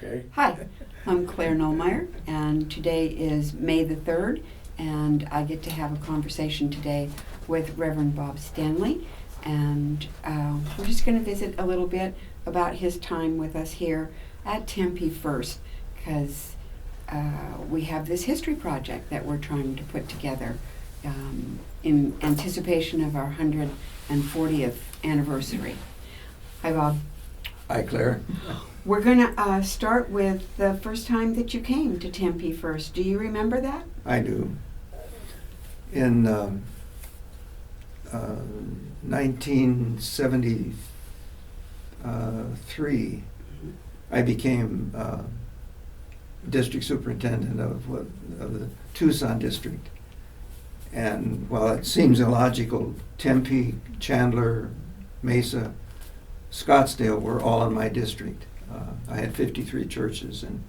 Okay. Hi, I'm Claire Nollmeyer, and today is May the 3rd, and I get to have a conversation today with Reverend Bob Stanley, and we're just going to visit a little bit about his time with us here at Tempe first, because we have this history project that we're trying to put together in anticipation of our 140th anniversary. Hi, Bob. Hi, Claire. We're going to start with the first time that you came to Tempe first. Do you remember that? I do. In 1973, I became district superintendent of the Tucson district. And while it seems illogical, Tempe, Chandler, Mesa, Scottsdale were all in my district. I had 53 churches, and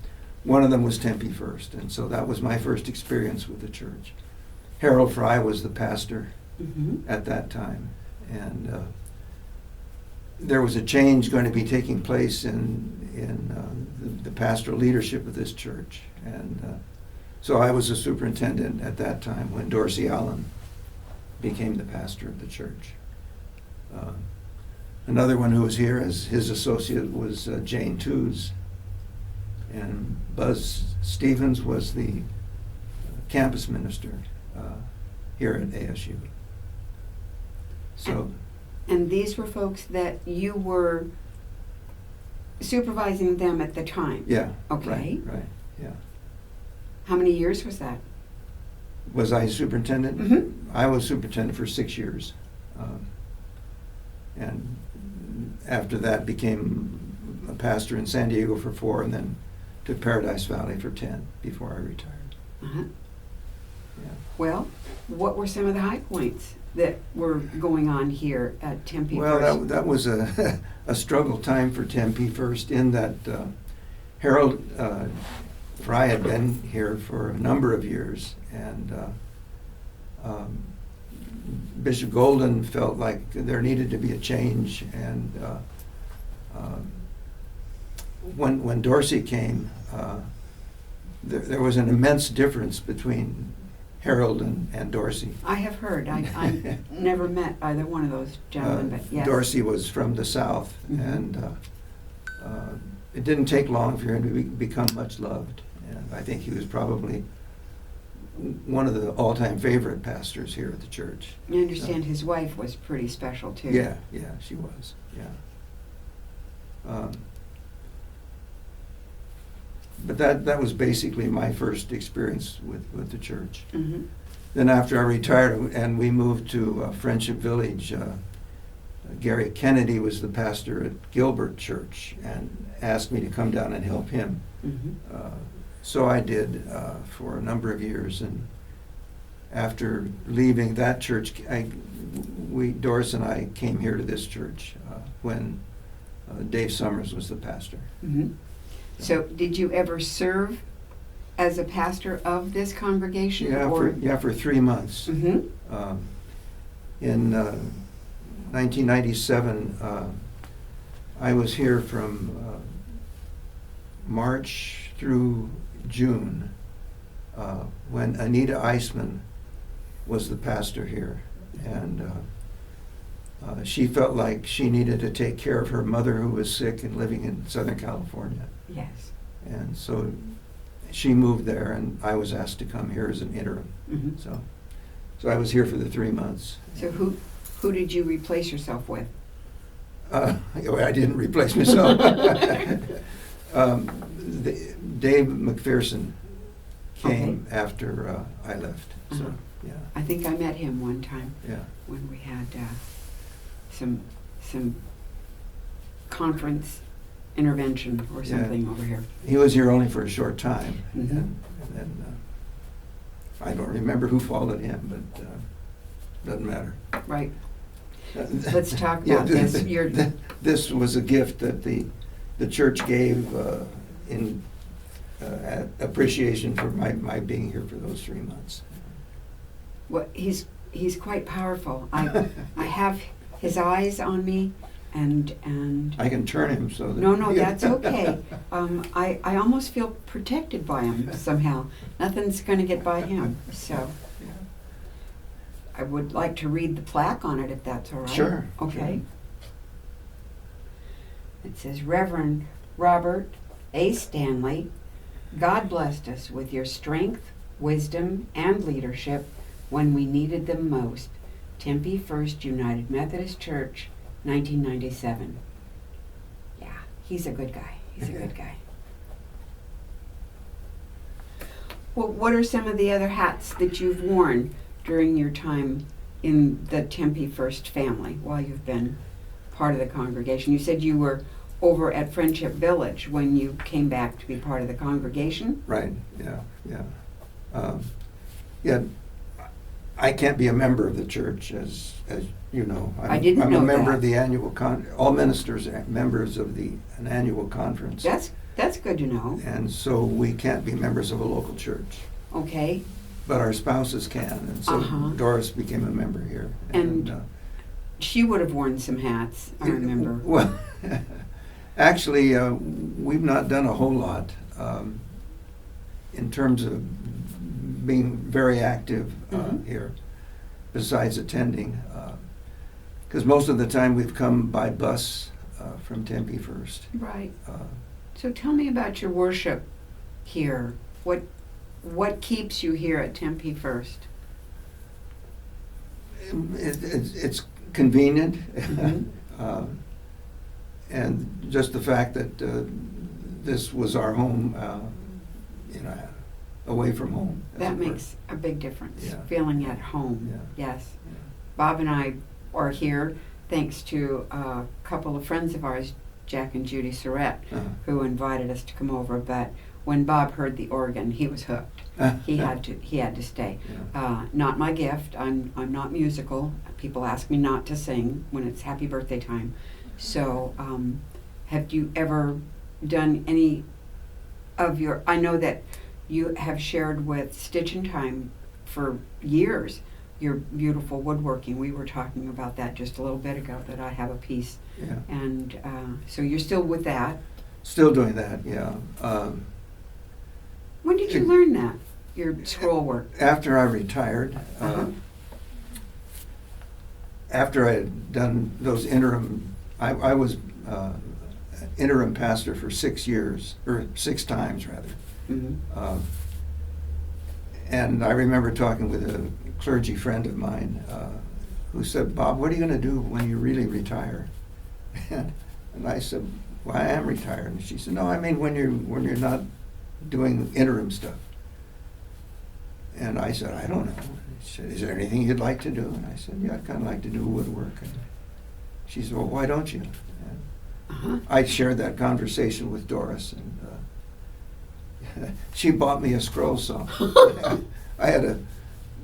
one of them was Tempe First, and so that was my first experience with the church. Harold Fry was the pastor at that time, and there was a change going to be taking place in the pastoral leadership of this church, and so I was a superintendent at that time when Dorsey Allen became the pastor of the church. Another one who was here as his associate was Jane Tews, and Buzz Stevens was the campus minister here at ASU. So, And these were folks that you were supervising them at the time? yeah. Okay. Right, yeah. How many years was that? Was I superintendent? Mm-hmm. I was superintendent for 6 years. And after that became a pastor in San Diego for 4, and then to Paradise Valley for 10 before I retired. Uh-huh. Yeah. Well, what were some of the high points that were going on here at Tempe Well, First? that was a struggle time for Tempe First, in that Harold Fry had been here for a number of years, and Bishop Golden felt like there needed to be a change, and when Dorsey came, there was an immense difference between Harold and Dorsey. I have heard. I never met either one of those gentlemen, but yes. Dorsey was from the South, and it didn't take long for him to become much loved. And I think he was probably one of the all-time favorite pastors here at the church. I understand his wife was pretty special too. Yeah, she was, yeah. But that was basically my first experience with the church. Mm-hmm. Then after I retired and we moved to Friendship Village, Gary Kennedy was the pastor at Gilbert Church and asked me to come down and help him. Mm-hmm. So I did for a number of years, and after leaving that church, Doris and I came here to this church when Dave Summers was the pastor. Mm-hmm. So did you ever serve as a pastor of this congregation? For 3 months. Mm-hmm. In 1997, I was here from March through June when Anita Eisman was the pastor here, and she felt like she needed to take care of her mother, who was sick and living in Southern California. Yes. And so she moved there, and I was asked to come here as an interim. Mm-hmm. So I was here for the 3 months. So who did you replace yourself with? I didn't replace myself. Dave McPherson came after I left. So, Uh-huh. yeah. I think I met him one time Yeah. when we had some conference intervention or something over here. He was here only for a short time. Mm-hmm. And then I don't remember who followed him, but doesn't matter. Right. Let's talk about this. This was a gift that the church gave in appreciation for my being here for those 3 months. Well, he's quite powerful. I have his eyes on me, and I can turn him so that... no, that's okay. I almost feel protected by him somehow. Nothing's going to get by him. So I would like to read the plaque on it if that's all right. Sure. Okay. It says, Reverend Robert A. Stanley, God blessed us with your strength, wisdom, and leadership when we needed them most. Tempe First United Methodist Church, 1997. Yeah, he's a good guy. He's a good guy. Well, what are some of the other hats that you've worn during your time in the Tempe First family while you've been part of the congregation? You said you were over at Friendship Village when you came back to be part of the congregation? Right, yeah. I can't be a member of the church, as you know. I didn't know I'm a member that. of the annual all ministers are members of an annual conference. That's good to know. And so we can't be members of a local church. Okay. But our spouses can, and so Doris became a member here. And she would have worn some hats, I remember. Well, actually, we've not done a whole lot in terms of being very active here, besides attending. Because most of the time we've come by bus from Tempe First. Right. So tell me about your worship here. What keeps you here at Tempe First? It's convenient, and just the fact that this was our home, away from home. That makes a big difference. Yeah. Feeling at home. Yeah. Yes. Yeah. Bob and I are here thanks to a couple of friends of ours, Jack and Judy Surratt, who invited us to come over. But when Bob heard the organ, he was hooked. He had to stay. Yeah. Not my gift. I'm not musical. People ask me not to sing when it's happy birthday time. So, have you ever done any of your? I know that you have shared with Stitch in Time for years your beautiful woodworking. We were talking about that just a little bit ago, that I have a piece. Yeah. And so you're still with that? Still doing that, yeah. When did you learn that, your scroll work? After I retired. After I had done those interim, I was interim pastor for 6 years, or 6 times rather. Mm-hmm. And I remember talking with a clergy friend of mine who said, Bob, what are you going to do when you really retire? And I said, well, I am retired. And she said, no, I mean when you're not doing interim stuff. And I said, I don't know. She said, is there anything you'd like to do? And I said, yeah, I'd kind of like to do woodwork. And she said, well, why don't you? And I shared that conversation with Doris, and she bought me a scroll saw.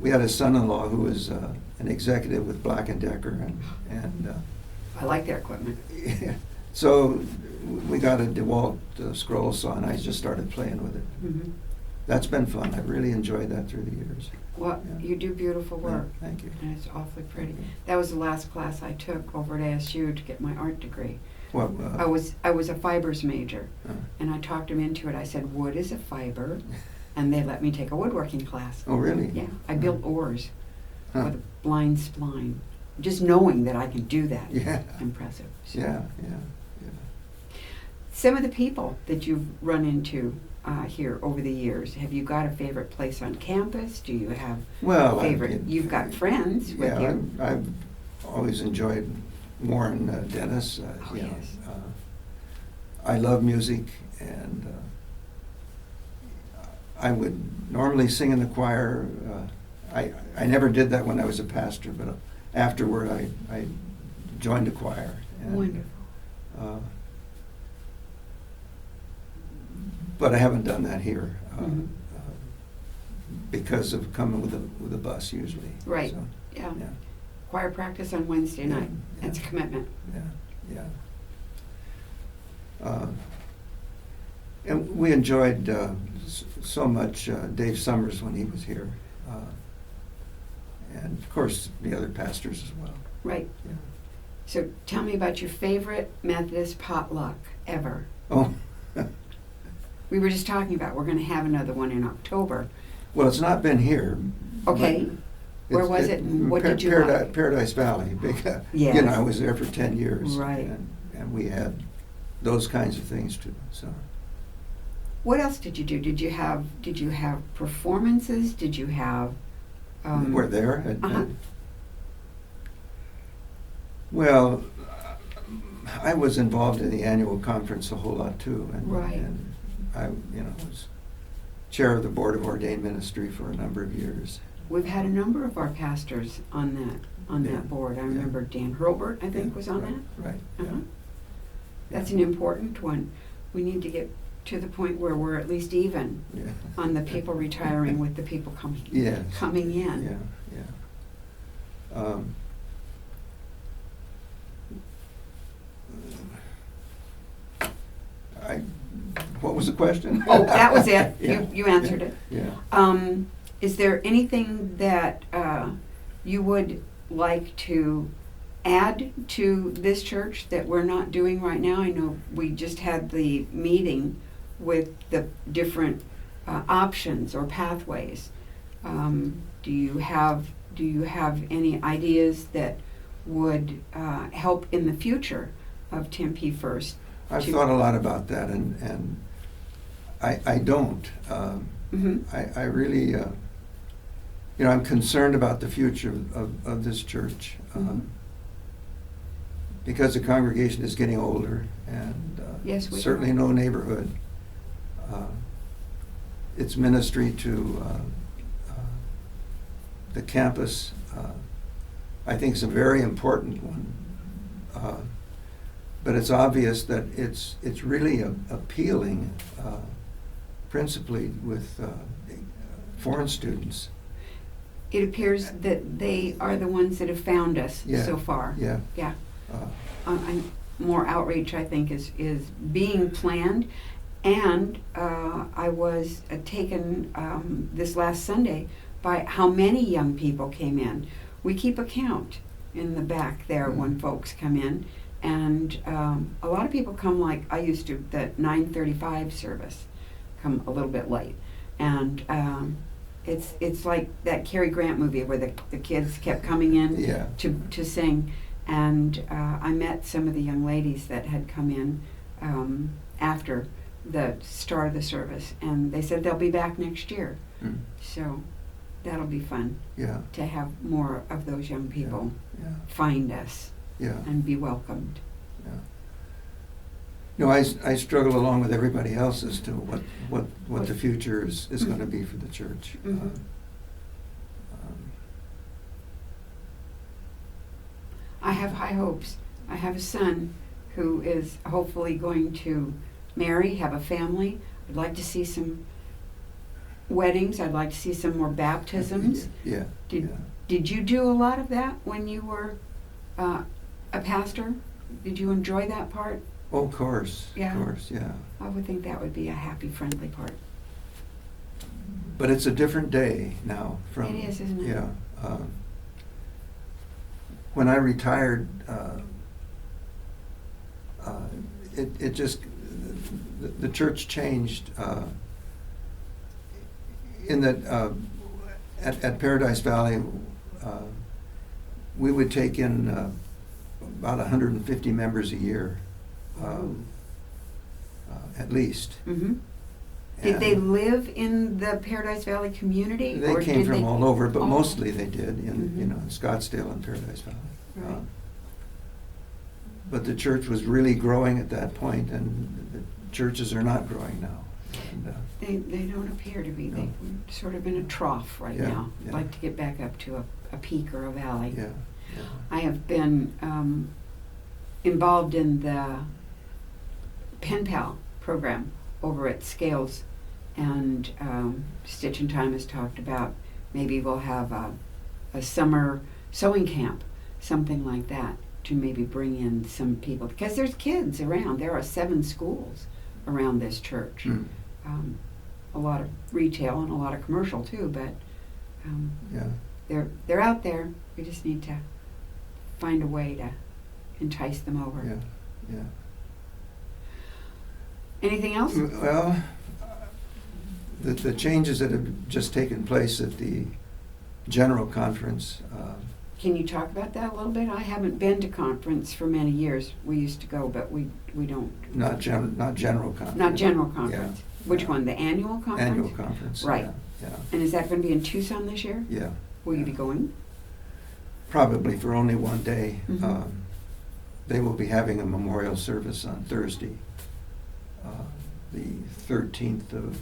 We had a son-in-law who was an executive with Black & Decker, and I like their equipment. Yeah. So we got a DeWalt scroll saw, and I just started playing with it. Mm-hmm. That's been fun. I've really enjoyed that through the years. Well, you do beautiful work. Yeah, thank you. And it's awfully pretty. That was the last class I took over at ASU to get my art degree. Well, I was a fibers major, and I talked them into it. I said, wood is a fiber, and they let me take a woodworking class. Oh, really? Yeah. I built oars with a blind spline. Just knowing that I can do that is impressive. So. Yeah. Some of the people that you've run into here over the years, have you got a favorite place on campus? Do you have a favorite? You've got friends with you. I've always enjoyed Warren Dennis. Yes. I love music, and I would normally sing in the choir. I never did that when I was a pastor, but afterward I joined a choir. And, wonderful. But I haven't done that here because of coming with a bus usually. Right. So, yeah. Choir practice on Wednesday night. That's a commitment. Yeah. And we enjoyed so much Dave Summers when he was here, and of course the other pastors as well. Right. Yeah. So tell me about your favorite Methodist potluck ever. Oh, We were just talking about, we're going to have another one in October. well, it's not been here. Okay. but Where was it and what did you like? Paradise Valley. Because, Yes. you know, I was there for 10 years. Right. And we had those kinds of things too, so. What else did you do? Did you have performances? Did you have We're there. Uh-huh. Well, I was involved in the annual conference a whole lot too. Right. And I, was chair of the Board of Ordained Ministry for a number of years. We've had a number of our pastors on Yeah. that board. I remember Dan Hurlbert, I think, was on right, that. Right. Uh-huh. Yeah. That's an important one. We need to get to the point where we're at least even Yeah. on the people retiring with the people coming Yes. coming in. Yeah, yeah. What was the question? Oh, that was it. Yeah, You answered it. Yeah. Is there anything that you would like to add to this church that we're not doing right now? I know we just had the meeting with the different options or pathways. Do you have any ideas that would help in the future of Tempe First? I've thought a lot about that, and I don't. Mm-hmm. I really, I'm concerned about the future of this church. Mhm. Because the congregation is getting older, and Yes, we certainly are. no neighborhood. Its ministry to the campus, I think, is a very important one. But it's obvious that it's really appealing, principally with foreign students. It appears that they are the ones that have found us Yeah. so far. Yeah. Yeah. Uh, More outreach, I think, is being planned. And I was taken this last Sunday by how many young people came in. We keep a count in the back there when folks come in. And a lot of people come like I used to, the 9:35 service, come a little bit late. And it's like that Cary Grant movie where the kids kept coming in Yeah. to sing. And I met some of the young ladies that had come in after the start of the service, and they said they'll be back next year. Mm. So that'll be fun Yeah. to have more of those young people Yeah. find us Yeah. and be welcomed. No, I struggle along with everybody else as to what the future is going to be for the church. Mhm. I have high hopes. I have a son who is hopefully going to marry, have a family. I'd like to see some weddings. I'd like to see some more baptisms. Yeah. Yeah. Did you do a lot of that when you were a pastor? Did you enjoy that part? Oh, of course. Yeah. Of course. Yeah. I would think that would be a happy, friendly part. But it's a different day now. From It is, isn't it? Yeah. When I retired, it just the church changed in that at Paradise Valley we would take in about 150 members a year, at least. Mm-hmm. Did they live in the Paradise Valley community? They or came did from all over, but Oh. mostly they did in Mhm. in Scottsdale and Paradise Valley. Right. But the church was really growing at that point, and the churches are not growing now. And, They don't appear to be. No. They're sort of in a trough right Yeah, now. yeah. I'd like to get back up to a peak or a valley. yeah, yeah. I have been involved in the Pen Pal program over at Scales, and Stitch and Time has talked about maybe we'll have a summer sewing camp, something like that, to maybe bring in some people, because there's kids around. There are 7 schools around this church. Mm, A lot of retail and a lot of commercial too, but yeah. they're out there. We just need to find a way to entice them over. Yeah, yeah. Anything else? Well, the changes that have just taken place at the General Conference, Can you talk about that a little bit? I haven't been to conference for many years. We used to go, but we don't. not General Conference. Not general conference. Yeah, Which yeah. one? The annual conference? Annual Conference. Right. Yeah, And is that going to be in Tucson this year? yeah. Will you be going? Probably for only one day. Mhm. They will be having a memorial service on Thursday, the 13th of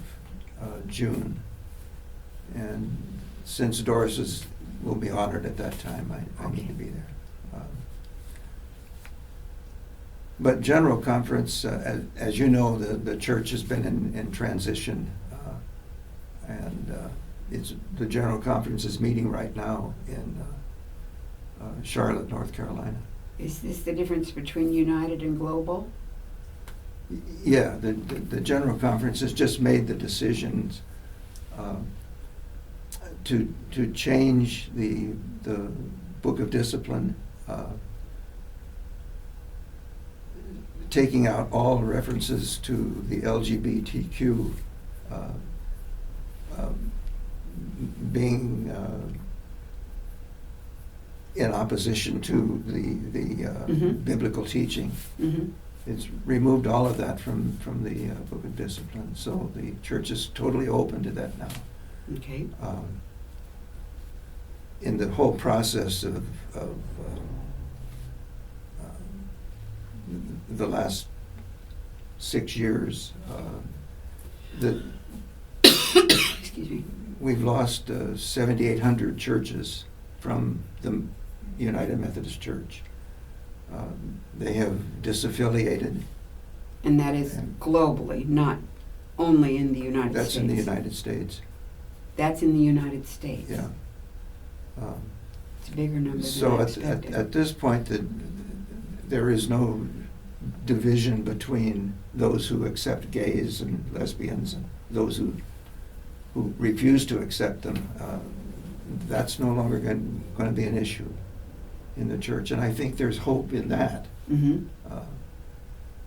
June. And since Doris will be honored at that time, I need Okay. to be there. But General Conference, as you know, the church has been in transition. And the General Conference is meeting right now in Charlotte, North Carolina. Is this the difference between United and Global? Yeah, the General Conference has just made the decisions to change the Book of Discipline, taking out all references to the LGBTQ being in opposition to the Mhm. biblical teaching. Mm-hmm. It's removed all of that from the Book of Discipline, so the church is totally open to that now. Okay. In the whole process of the last 6 years, Excuse me. we've lost 7,800 churches from the United Methodist Church. They have disaffiliated. And that is globally, not only in the United States. That's in the United States. That's in the United States. Yeah. It's a bigger number So than I at expected. this point, there is no division between those who accept gays and lesbians and those who refuse to accept them. That's no longer going to be an issue in the church, and I think there's hope in that. Mm-hmm.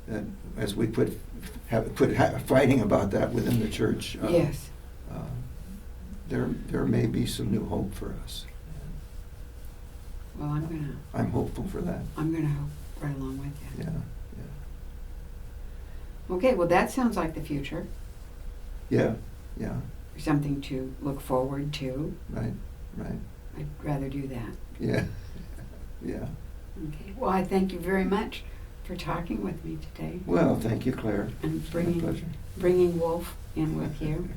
That as we quit fighting about that within the church, Yes. there may be some new hope for us. Well, I'm hopeful for that. I'm gonna hope right along with you. Yeah, Okay. Well, that sounds like the future. yeah, yeah. Something to look forward to. Right. I'd rather do that. Yeah, yeah. Okay. Well, I thank you very much for talking with me today Well, thank you, Claire. and It's been a pleasure. bringing Wolf in with you.